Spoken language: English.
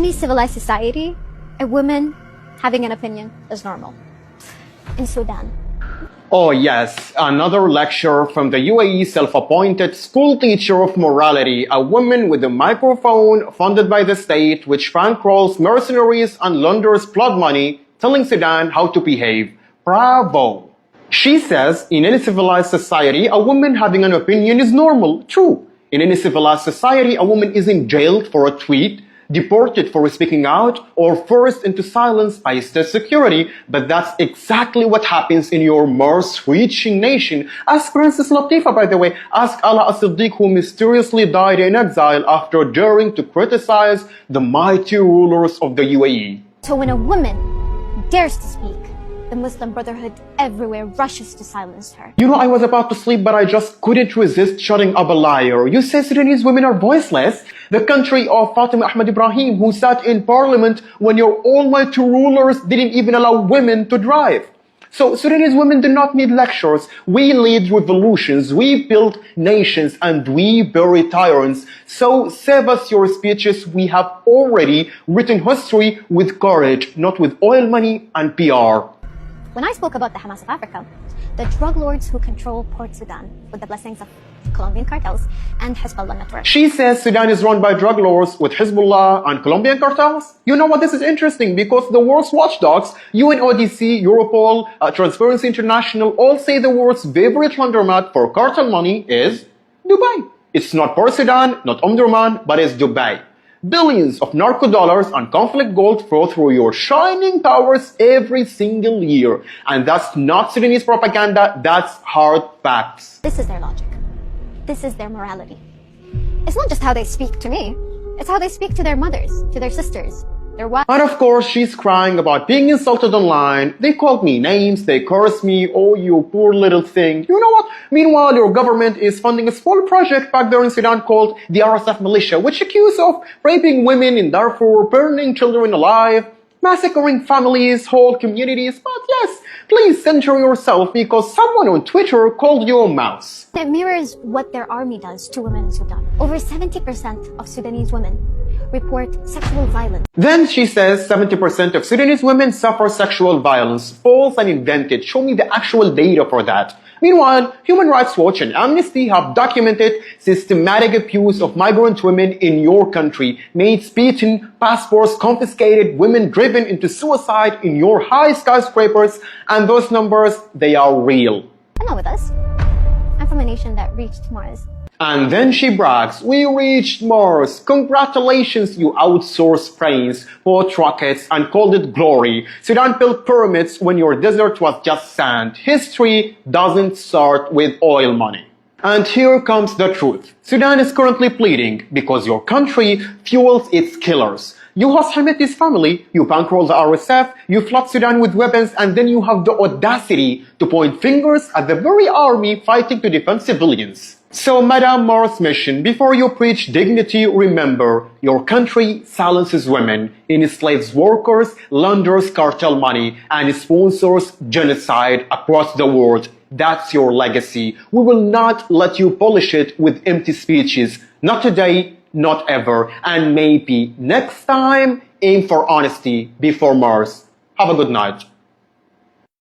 any civilized society, a woman having an opinion is normal. In Sudan, Oh yes, another lecture from the UAE self-appointed school teacher of morality, a woman with a microphone funded by the state which bankrolls mercenaries and launders blood money, telling Sudan how to behave. Bravo! She says, in any civilized society, a woman having an opinion is normal. True. In any civilized society, a woman isn't jailed for a tweet, deported for speaking out, or forced into silence by state security. But that's exactly what happens in your Mars-reaching nation. Ask Princess Latifah, by the way. Ask Ala as-Siddiq, who mysteriously died in exile after daring to criticize the mighty rulers of the UAE. so when a woman dares to speak, the Muslim Brotherhood everywhere rushes to silence her. You know, I was about to sleep, but I just couldn't resist shutting up a liar. You say Sudanese women are voiceless? The country of Fatima Ahmed Ibrahim, who sat in parliament when your almighty rulers didn't even allow women to drive. So Sudanese women do not need lectures. We lead revolutions, we build nations, and we bury tyrants. So save us your speeches. We have already written history with courage, not with oil money and PR. When I spoke about the Hamas of Africa, the drug lords who control Port Sudan with the blessings of Colombian cartels and Hezbollah network. She says Sudan is run by drug lords with Hezbollah and Colombian cartels. You know what? This is interesting because the world's watchdogs, UNODC, Europol, Transparency International, all say the world's favorite laundromat for cartel money is Dubai. It's not Port Sudan, not Omdurman, but it's Dubai. Billions of narco dollars and conflict gold flow through your shining towers every single year. And that's not Sudanese propaganda, that's hard facts. This is their logic. This is their morality. It's not just how they speak to me, it's how they speak to their mothers, to their sisters, their wives. And of course, she's crying about being insulted online. They called me names, they cursed me, oh you poor little thing. You know what? Meanwhile, your government is funding a small project back there in Sudan called the RSF militia, which accused of raping women in Darfur, burning children alive, massacring families, whole communities. But yes, please center yourself because someone on Twitter called you a mouse. It mirrors what their army does to women in Sudan. Over 70% of Sudanese women report sexual violence. Then she says 70% of Sudanese women suffer sexual violence. False and invented. Show me the actual data for that. Meanwhile, Human Rights Watch and Amnesty have documented systematic abuse of migrant women in your country. Maids beaten, passports confiscated, women driven into suicide in your high skyscrapers. And those numbers, they are real. I'm not with us. I'm from a nation that reached Mars. And then she brags, we reached Mars. Congratulations, you outsourced brains, bought rockets, and called it glory. Sudan built pyramids when your desert was just sand. History doesn't start with oil money. And here comes the truth. Sudan is currently bleeding because your country fuels its killers. You host Hamid's family, you bankroll the RSF, you flood Sudan with weapons, and then you have the audacity to point fingers at the very army fighting to defend civilians. So, Madame Mars Mission, before you preach dignity, remember, your country silences women, enslaves workers, launders cartel money, and sponsors genocide across the world. That's your legacy. We will not let you polish it with empty speeches. Not today, not ever. And maybe next time, aim for honesty before Mars. Have a good night.